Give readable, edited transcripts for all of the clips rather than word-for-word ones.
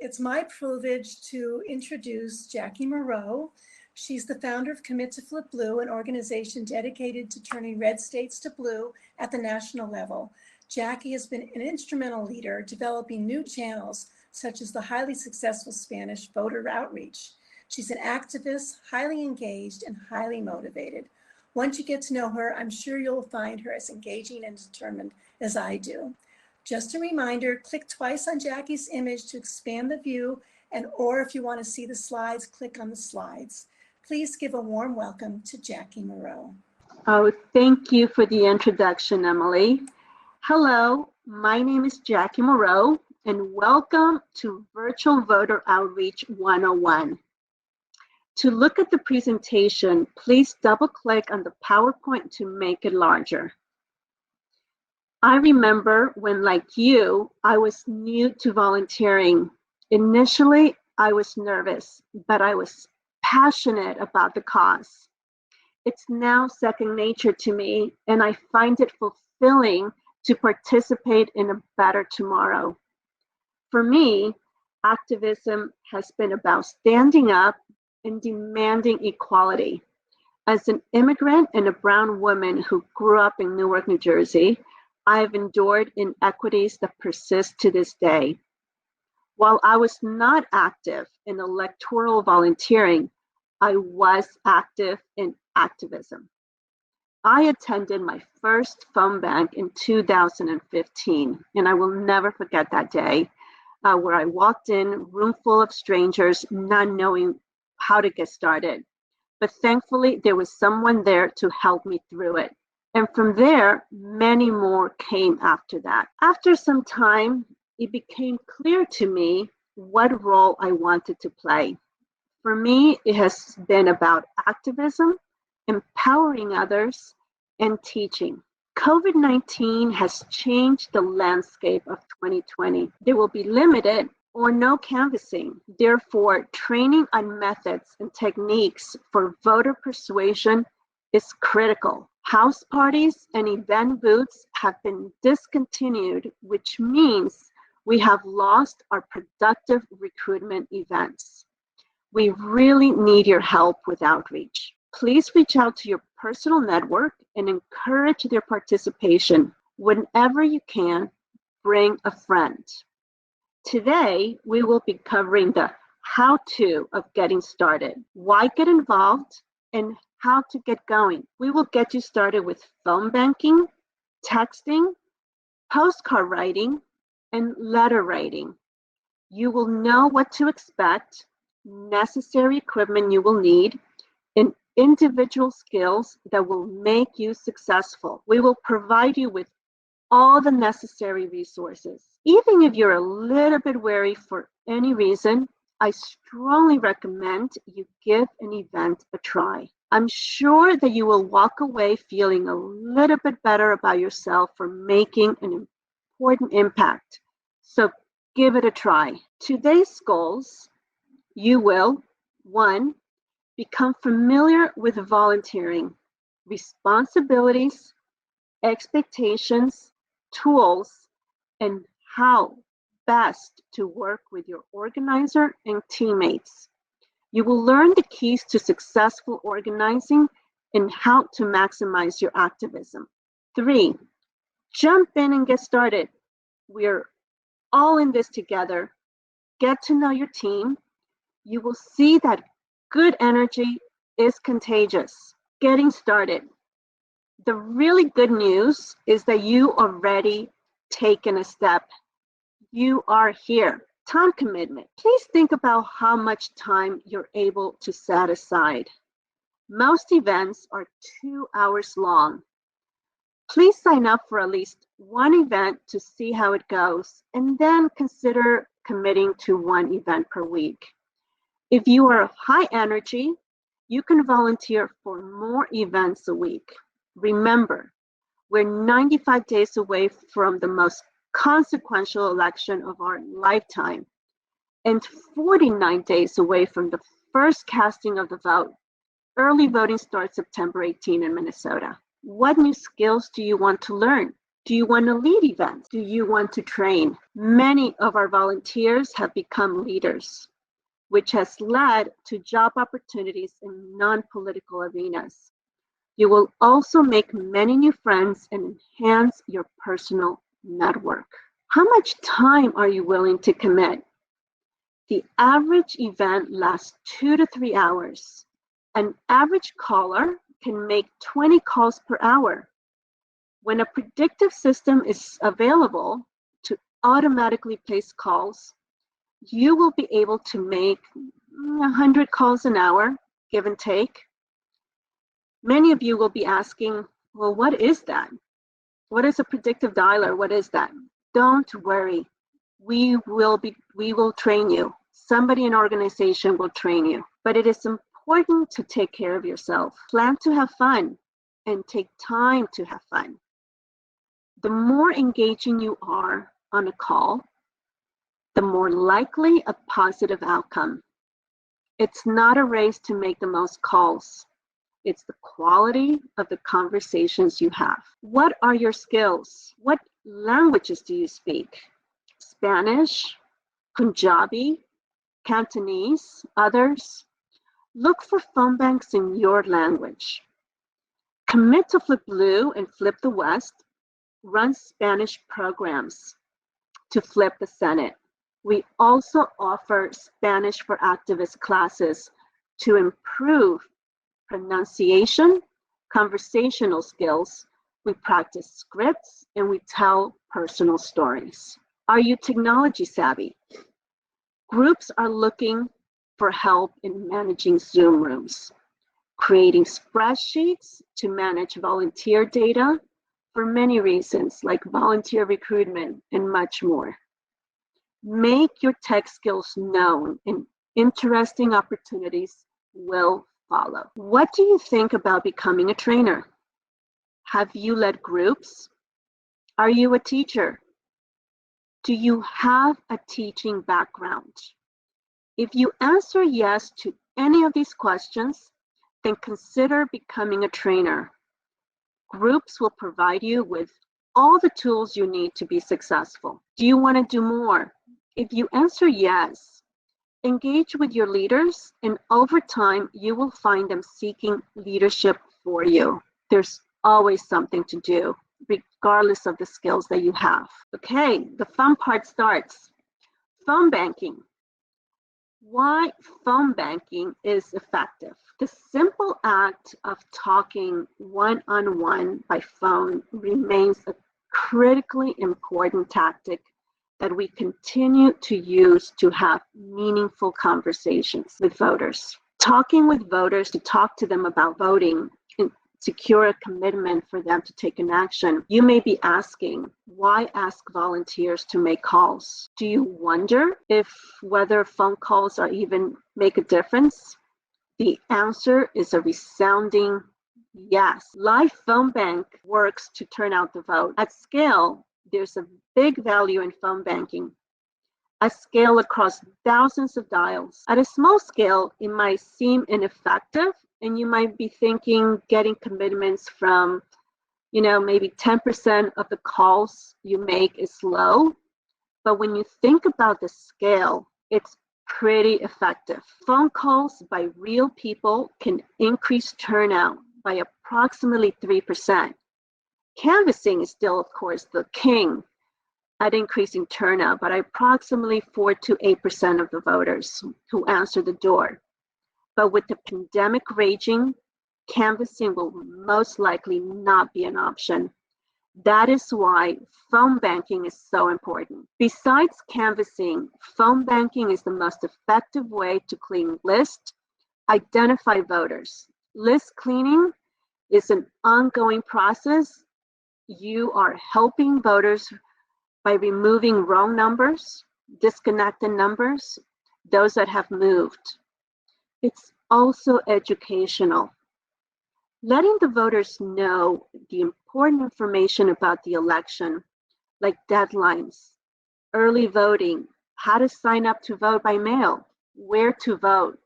It's my privilege to introduce Jackie Moreau. She's the founder of Commit to Flip Blue, an organization dedicated to turning red states to blue at the national level. Jackie has been an instrumental leader developing new channels, such as the highly successful Spanish voter outreach. She's an activist, highly engaged, and highly motivated. Once you get to know her, I'm sure you'll find her as engaging and determined as I do. Just a reminder, click twice on Jackie's image to expand the view, or if you want to see the slides, click on the slides. Please give a warm welcome to Jackie Moreau. Oh, thank you for the introduction, Emily. Hello, my name is Jackie Moreau, and welcome to Virtual Voter Outreach 101. To look at the presentation, please double-click on the PowerPoint to make it larger. I remember when, like you, I was new to volunteering. Initially, I was nervous, but I was passionate about the cause. It's now second nature to me, and I find it fulfilling to participate in a better tomorrow. For me, activism has been about standing up and demanding equality. As an immigrant and a brown woman who grew up in Newark, New Jersey, I have endured inequities that persist to this day. While I was not active in electoral volunteering, I was active in activism. I attended my first phone bank in 2015, and I will never forget that day where I walked in, room full of strangers, not knowing how to get started. But thankfully, there was someone there to help me through it. And from there, many more came after that. After some time, it became clear to me what role I wanted to play. For me, it has been about activism, empowering others, and teaching. COVID-19 has changed the landscape of 2020. There will be limited or no canvassing. Therefore, training on methods and techniques for voter persuasion is critical. House parties and event booths have been discontinued, which means we have lost our productive recruitment events. We really need your help with outreach. Please reach out to your personal network and encourage their participation. Whenever you can, bring a friend. Today, we will be covering the how-to of getting started, why get involved, and how to get going. We will get you started with phone banking, texting, postcard writing, and letter writing. You will know what to expect, necessary equipment you will need, and individual skills that will make you successful. We will provide you with all the necessary resources. Even if you're a little bit wary for any reason, I strongly recommend you give an event a try. I'm sure that you will walk away feeling a little bit better about yourself for making an important impact. So give it a try. Today's goals, you will, 1, become familiar with volunteering, responsibilities, expectations, tools, and how best to work with your organizer and teammates. You will learn the keys to successful organizing and how to maximize your activism. 3, jump in and get started. We're all in this together. Get to know your team. You will see that good energy is contagious. Getting started. The really good news is that you already taken a step. You are here. Time commitment. Please think about how much time you're able to set aside. Most events are 2 hours long. Please sign up for at least one event to see how it goes, and then consider committing to one event per week. If you are high energy, you can volunteer for more events a week. Remember, we're 95 days away from the most consequential election of our lifetime and 49 days away from the first casting of the vote. Early voting starts September 18 in Minnesota. What new skills do you want to learn? Do you want to lead events? Do you want to train? Many of our volunteers have become leaders, which has led to job opportunities in non-political arenas. You will also make many new friends and enhance your personal network. How much time are you willing to commit? The average event lasts 2 to 3 hours. An average caller can make 20 calls per hour. When a predictive system is available to automatically place calls, you will be able to make 100 calls an hour, give and take. Many of you will be asking, well, what is that? What is a predictive dialer? What is that? Don't worry. We will train you. Somebody in organization will train you. But it is important to take care of yourself. Plan to have fun and take time to have fun. The more engaging you are on a call, the more likely a positive outcome. It's not a race to make the most calls. It's the quality of the conversations you have. What are your skills? What languages do you speak? Spanish, Punjabi, Cantonese, others? Look for phone banks in your language. Commit to Flip Blue and Flip the West. Run Spanish programs to flip the Senate. We also offer Spanish for Activists classes to improve pronunciation, conversational skills. We practice scripts and we tell personal stories. Are you technology savvy? Groups are looking for help in managing Zoom rooms, creating spreadsheets to manage volunteer data for many reasons, like volunteer recruitment and much more. Make your tech skills known and interesting opportunities will follow. What do you think about becoming a trainer? Have you led groups? Are you a teacher? Do you have a teaching background? If you answer yes to any of these questions, then consider becoming a trainer. Groups will provide you with all the tools you need to be successful. Do you want to do more? If you answer yes, engage with your leaders, and over time, you will find them seeking leadership for you. There's always something to do, regardless of the skills that you have. Okay, the fun part starts. Phone banking. Why phone banking is effective. The simple act of talking one-on-one by phone remains a critically important tactic that we continue to use to have meaningful conversations with voters. Talking with voters to talk to them about voting and secure a commitment for them to take an action. You may be asking, why ask volunteers to make calls? Do you wonder if whether phone calls are even make a difference? The answer is a resounding yes. Live phone bank works to turn out the vote. At scale, there's a big value in phone banking. At scale across thousands of dials. At a small scale, it might seem ineffective, and you might be thinking getting commitments from, maybe 10% of the calls you make is low. But when you think about the scale, it's pretty effective. Phone calls by real people can increase turnout by approximately 3%. Canvassing is still, of course, the king at increasing turnout, but approximately 4 to 8% of the voters who answer the door. But with the pandemic raging, canvassing will most likely not be an option. That is why phone banking is so important. Besides canvassing, phone banking is the most effective way to clean lists, identify voters. List cleaning is an ongoing process. You are helping voters by removing wrong numbers, disconnected numbers, those that have moved. It's also educational. Letting the voters know the important information about the election, like deadlines, early voting, how to sign up to vote by mail, where to vote,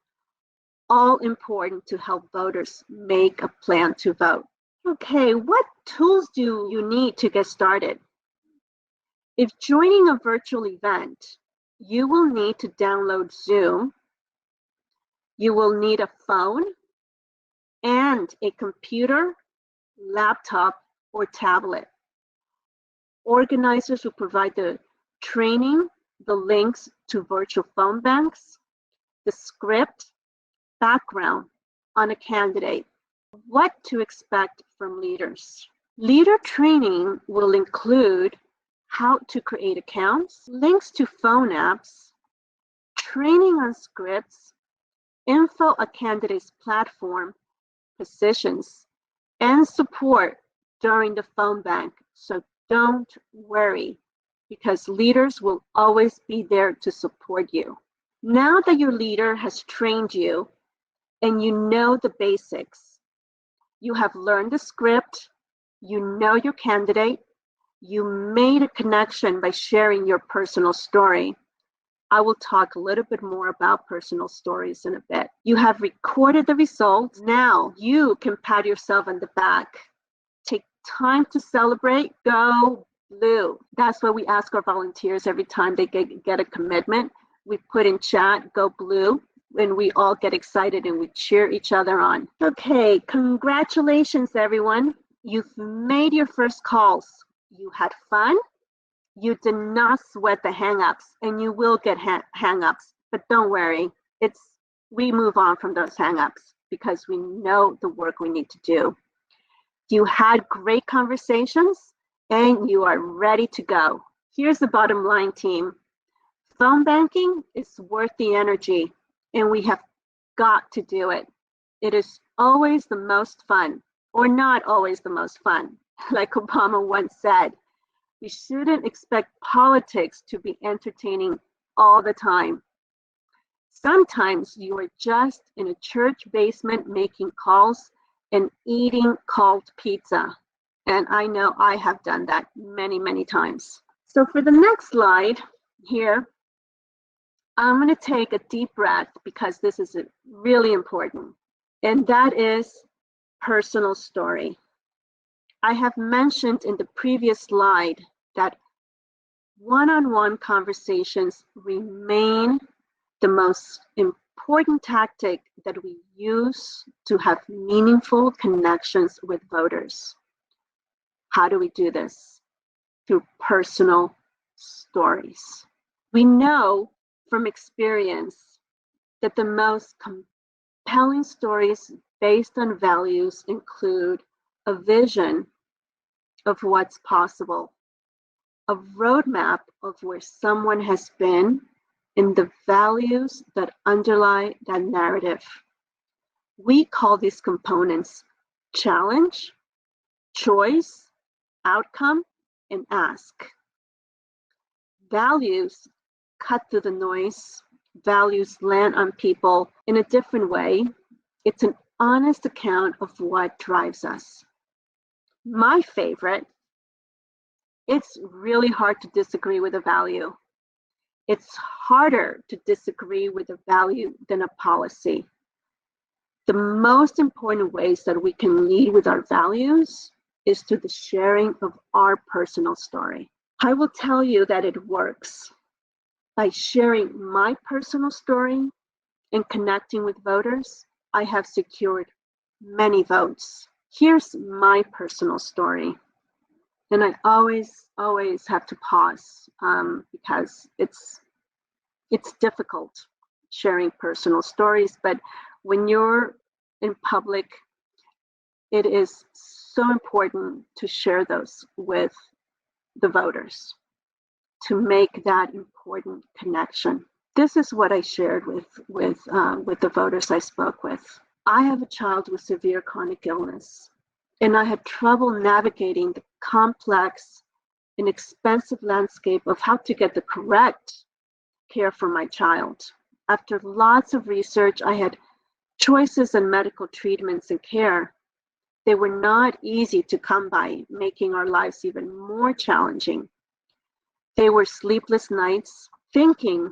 all important to help voters make a plan to vote. Okay, what tools do you need to get started? If joining a virtual event, you will need to download Zoom, you will need a phone, and a computer, laptop, or tablet. Organizers will provide the training, the links to virtual phone banks, the script, background on a candidate, what to expect from leaders. Leader training will include how to create accounts, links to phone apps, training on scripts, info on candidates' platform, positions, and support during the phone bank. So don't worry, because leaders will always be there to support you. Now that your leader has trained you and you know the basics, you have learned the script, you know your candidate, you made a connection by sharing your personal story. I will talk a little bit more about personal stories in a bit. You have recorded the results. Now you can pat yourself on the back. Take time to celebrate. Go blue. That's what we ask our volunteers every time they get a commitment. We put in chat, go blue, and we all get excited and we cheer each other on. Okay, congratulations, everyone. You've made your first calls. You had fun. You did not sweat the hangups, and you will get hangups, but don't worry. We move on from those hangups because we know the work we need to do. You had great conversations, and you are ready to go. Here's the bottom line, team. Phone banking is worth the energy, and we have got to do it. It is always the most fun, or not always the most fun. Like Obama once said, we shouldn't expect politics to be entertaining all the time. Sometimes you are just in a church basement making calls and eating cold pizza. And I know I have done that many, many times. So for the next slide here, I'm going to take a deep breath because this is really important. And that is personal story. I have mentioned in the previous slide that one-on-one conversations remain the most important tactic that we use to have meaningful connections with voters. How do we do this? Through personal stories. We know from experience that the most compelling stories based on values include a vision of what's possible, a roadmap of where someone has been, and the values that underlie that narrative. We call these components challenge, choice, outcome, and ask. Values cut through the noise. Values land on people in a different way. It's an honest account of what drives us. My favorite, it's really hard to disagree with a value. It's harder to disagree with a value than a policy. The most important ways that we can lead with our values is through the sharing of our personal story. I will tell you that it works. By sharing my personal story and connecting with voters, I have secured many votes. Here's my personal story. And I always have to pause because it's difficult sharing personal stories, but when you're in public, it is so important to share those with the voters to make that important connection. This is what I shared with the voters I spoke with. I have a child with severe chronic illness, and I had trouble navigating the complex and expensive landscape of how to get the correct care for my child. After lots of research, I had choices in medical treatments and care. They were not easy to come by, making our lives even more challenging. They were sleepless nights thinking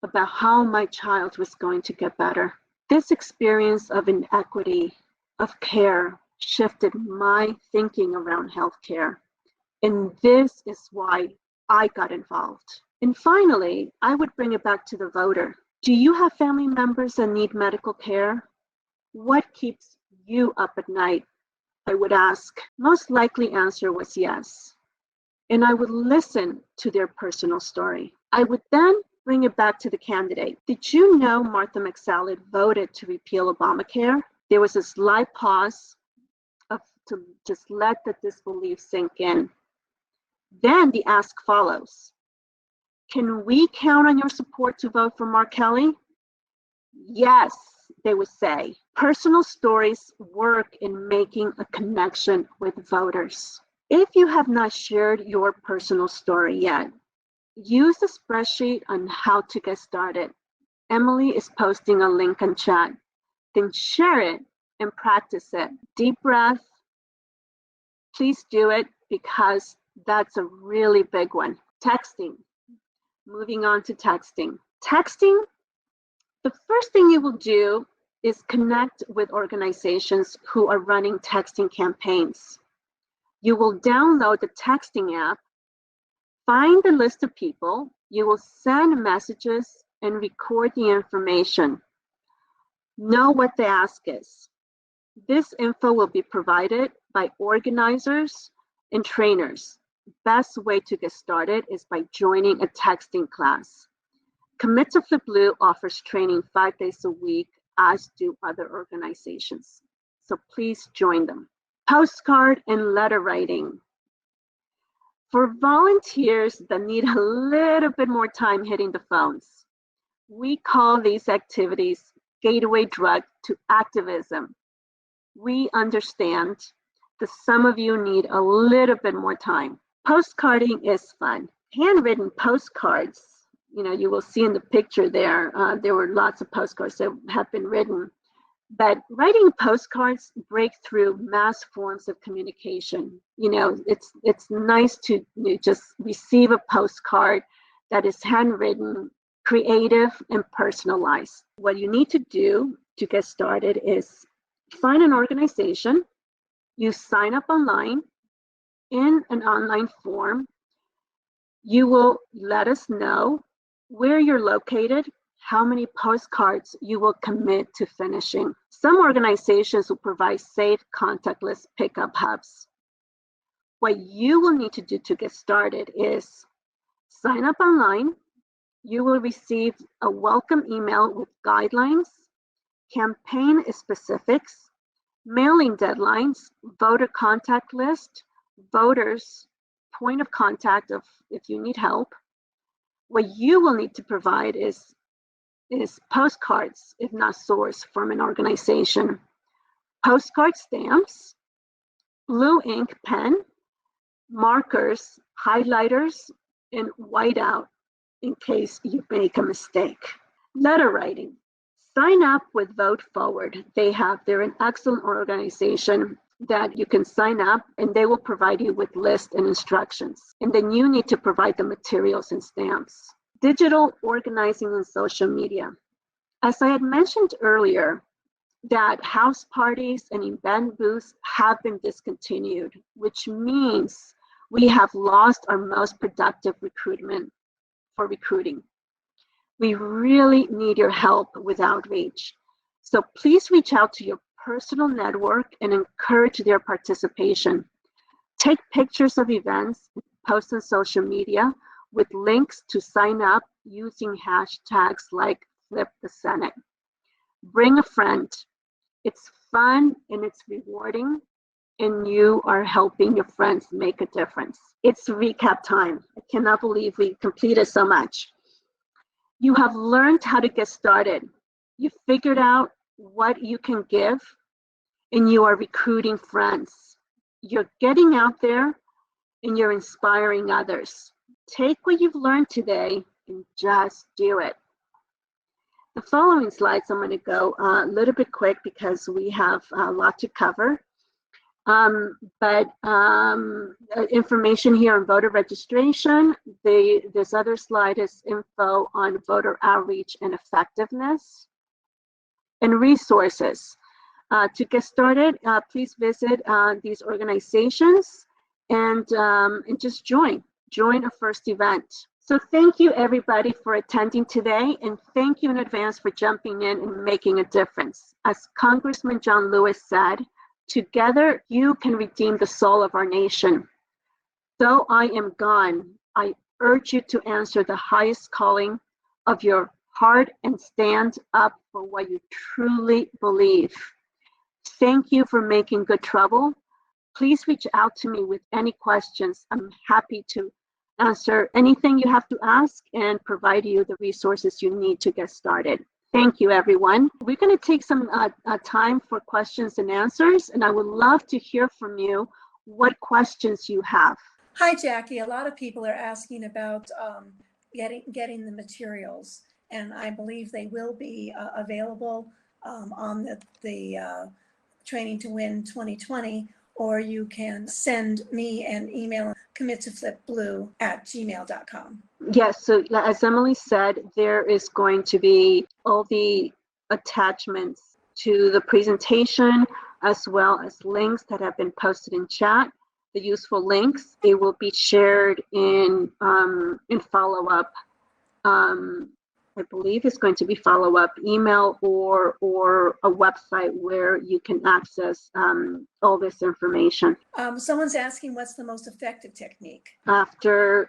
about how my child was going to get better. This experience of inequity, of care, shifted my thinking around healthcare. And this is why I got involved. And finally, I would bring it back to the voter. Do you have family members that need medical care? What keeps you up at night? I would ask. Most likely answer was yes. And I would listen to their personal story. I would then bring it back to the candidate. Did you know Martha McSally voted to repeal Obamacare? There was a slight pause to just let the disbelief sink in. Then the ask follows. Can we count on your support to vote for Mark Kelly? Yes, they would say. Personal stories work in making a connection with voters. If you have not shared your personal story yet, use the spreadsheet on how to get started. Emily is posting a link in chat. Then share it and practice it. Deep breath. Please do it because that's a really big one. Texting. Moving on to texting. Texting, the first thing you will do is connect with organizations who are running texting campaigns. You will download the texting app, find the list of people, you will send messages and record the information. Know what the ask is. This info will be provided by organizers and trainers. Best way to get started is by joining a texting class. Commit to Flip Blue offers training 5 days a week, as do other organizations. So please join them. Postcard and letter writing. For volunteers that need a little bit more time hitting the phones, we call these activities gateway drug to activism. We understand that some of you need a little bit more time. Postcarding is fun. Handwritten postcards, you will see in the picture there, there were lots of postcards that have been written. But writing postcards break through mass forms of communication. It's nice to just receive a postcard that is handwritten, creative, and personalized. What you need to do to get started is find an organization, you sign up online in an online form. You will let us know where you're located, how many postcards you will commit to finishing. Some organizations will provide safe contactless pickup hubs. What you will need to do to get started is sign up online. You will receive a welcome email with guidelines, campaign specifics, mailing deadlines, voter contact list, voters, point of contact if you need help. What you will need to provide is postcards, if not source, from an organization. Postcard stamps, blue ink pen, markers, highlighters, and whiteout in case you make a mistake. Letter writing. Sign up with Vote Forward. They're an excellent organization that you can sign up and they will provide you with lists and instructions. And then you need to provide the materials and stamps. Digital organizing and social media. As I had mentioned earlier, that house parties and event booths have been discontinued, which means we have lost our most productive recruitment for recruiting. We really need your help with outreach. So please reach out to your personal network and encourage their participation. Take pictures of events, post on social media with links to sign up using hashtags like Flip the Senate. Bring a friend. It's fun and it's rewarding, and you are helping your friends make a difference. It's recap time. I cannot believe we completed so much. You have learned how to get started. You figured out what you can give, and you are recruiting friends. You're getting out there and you're inspiring others. Take what you've learned today and just do it. The following slides, I'm going to go a little bit quick because we have a lot to cover. Information here on voter registration. This other slide is info on voter outreach and effectiveness. And resources. To get started, please visit these organizations and just join a first event. So thank you everybody for attending today, and thank you in advance for jumping in and making a difference. As Congressman John Lewis said, together you can redeem the soul of our nation. Though I am gone, I urge you to answer the highest calling of your heart and stand up for what you truly believe. Thank you for making good trouble. Please reach out to me with any questions. I'm happy to answer anything you have to ask and provide you the resources you need to get started. Thank you, everyone. We're going to take some time for questions and answers, and I would love to hear from you what questions you have. Hi, Jackie. A lot of people are asking about getting the materials, and I believe they will be available on the Training to Win 2020, or you can send me an email, committoflipblue@gmail.com. Yes, so as Emily said, there is going to be all the attachments to the presentation, as well as links that have been posted in chat. The useful links, it will be shared in follow-up. I believe it's going to be follow-up email or a website where you can access all this information. Someone's asking what's the most effective technique? After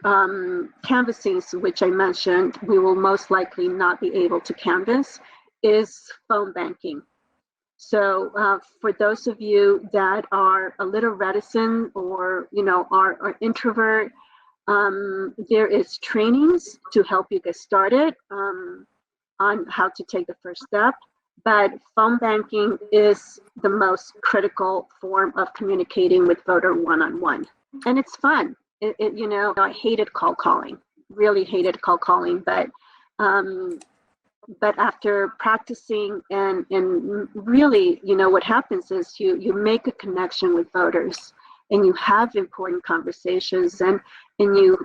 canvassing, which I mentioned, we will most likely not be able to canvass, is phone banking. So for those of you that are a little reticent or are introvert, there is trainings to help you get started on how to take the first step. But phone banking is the most critical form of communicating with voter one-on-one, and it's fun. I hated cold calling, really hated cold calling, but after practicing and really, what happens is you make a connection with voters, and you have important conversations, and you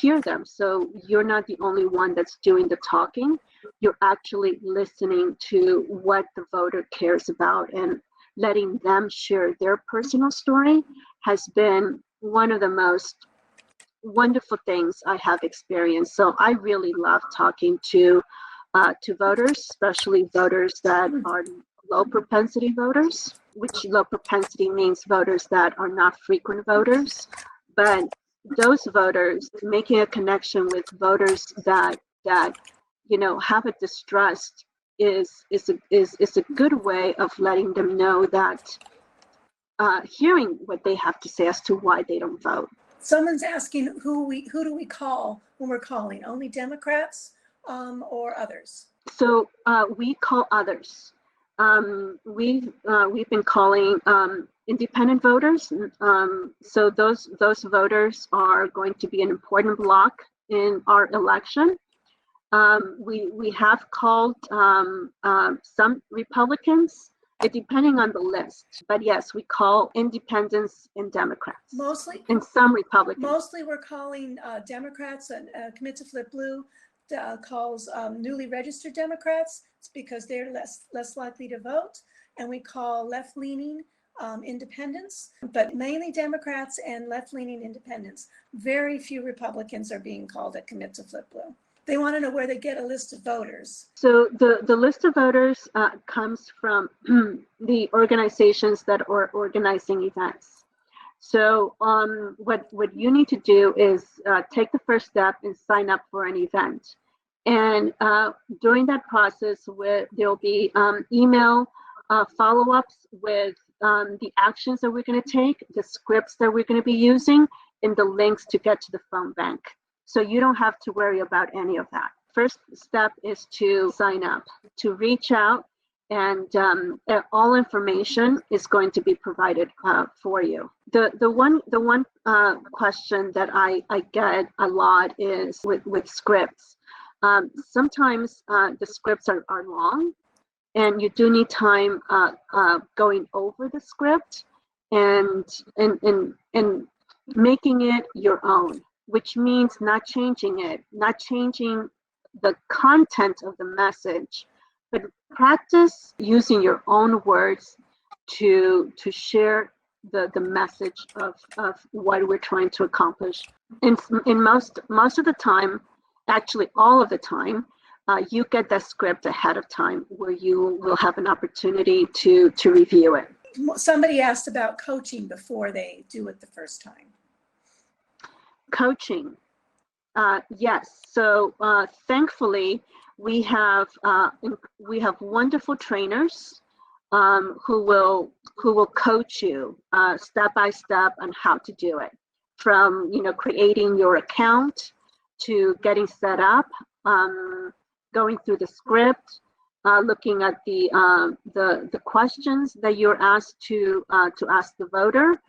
hear them. So you're not the only one that's doing the talking. You're actually listening to what the voter cares about, and letting them share their personal story has been one of the most wonderful things I have experienced. So I really love talking to voters, especially voters that are low propensity voters, which low propensity means voters that are not frequent voters. But those voters, making a connection with voters that have a distrust is a good way of letting them know that hearing what they have to say as to why they don't vote. Someone's asking who do we call when we're calling? Only Democrats or others? So we call others. We've been calling independent voters. So those voters are going to be an important block in our election. We have called some Republicans, depending on the list. But yes, we call independents and Democrats. Mostly. And some Republicans. Mostly we're calling Democrats, and Commit to Flip Blue calls newly registered Democrats. It's because they're less likely to vote. And we call left-leaning independents, but mainly Democrats and left-leaning independents. Very few Republicans are being called at Commit to Flip Blue. They want to know where they get a list of voters. So the list of voters comes from the organizations that are organizing events. So what you need to do is take the first step and sign up for an event. And during that process, there'll be email follow-ups with the actions that we're going to take, the scripts that we're going to be using, and the links to get to the phone bank. So you don't have to worry about any of that. First step is to sign up, to reach out, and all information is going to be provided for you. The one question that I get a lot is with scripts. Sometimes the scripts are long, and you do need time going over the script and making it your own, which means not changing it, not changing the content of the message, but practice using your own words to share the message of what we're trying to accomplish. In most of the time, actually all of the time, you get that script ahead of time where you will have an opportunity to review it. Somebody asked about coaching before they do it the first time. Coaching, yes. So thankfully, we have wonderful trainers who will coach you step by step on how to do it, from creating your account to getting set up, going through the script, looking at the questions that you're asked to ask the voter,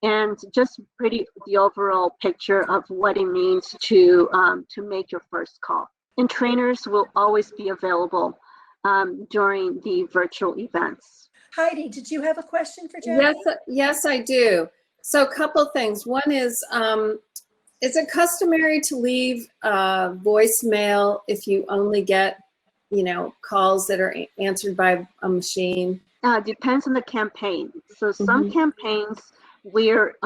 and just the overall picture of what it means to make your first call. And trainers will always be available during the virtual events. Heidi, did you have a question for Jackie? Yes, I do. So a couple things. One is it customary to leave voicemail if you only get, calls that are answered by a machine? Depends on the campaign. So some campaigns we're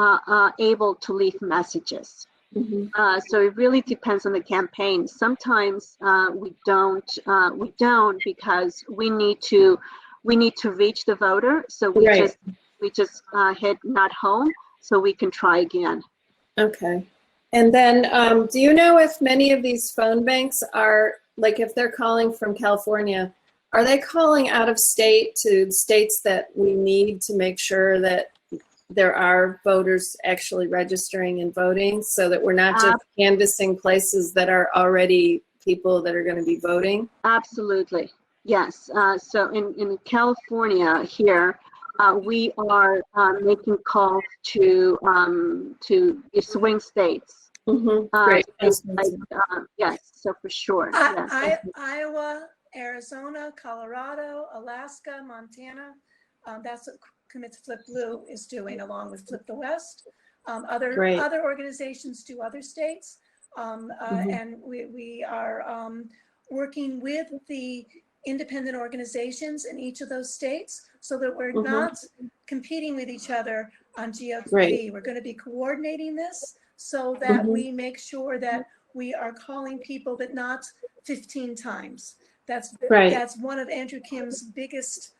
able to leave messages. So it really depends on the campaign. Sometimes we don't because we need to reach the voter. So we just hit not home so we can try again. Okay. And then do you know if many of these phone banks are, like if they're calling from California, are they calling out of state to states that we need to make sure that there are voters actually registering and voting, so that we're not just canvassing places that are already people that are going to be voting? Absolutely. Yes. So in California here, we are making calls to swing states. Great. Yes. So for sure. Yes. Iowa, Arizona, Colorado, Alaska, Montana. That's what Commit to Flip Blue is doing, along with Flip the West. Other organizations do other states, and we are working with the independent organizations in each of those states, so that we're not competing with each other on GOV. We're going to be coordinating this so that we make sure that we are calling people, but not 15 times. That's one of Andrew Kim's biggest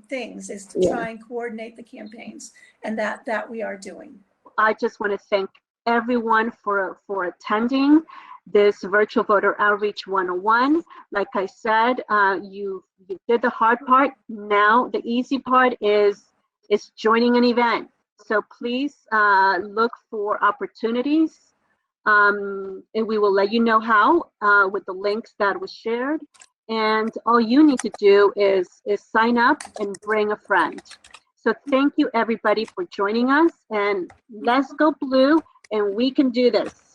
things, is to try and coordinate the campaigns, and that we are doing. I just want to thank everyone for attending this Virtual Voter Outreach 101. Like I said, you did the hard part. Now the easy part is joining an event. So please look for opportunities, and we will let you know how with the links that was shared. And all you need to do is sign up and bring a friend. So thank you everybody for joining us, and let's go blue, and we can do this.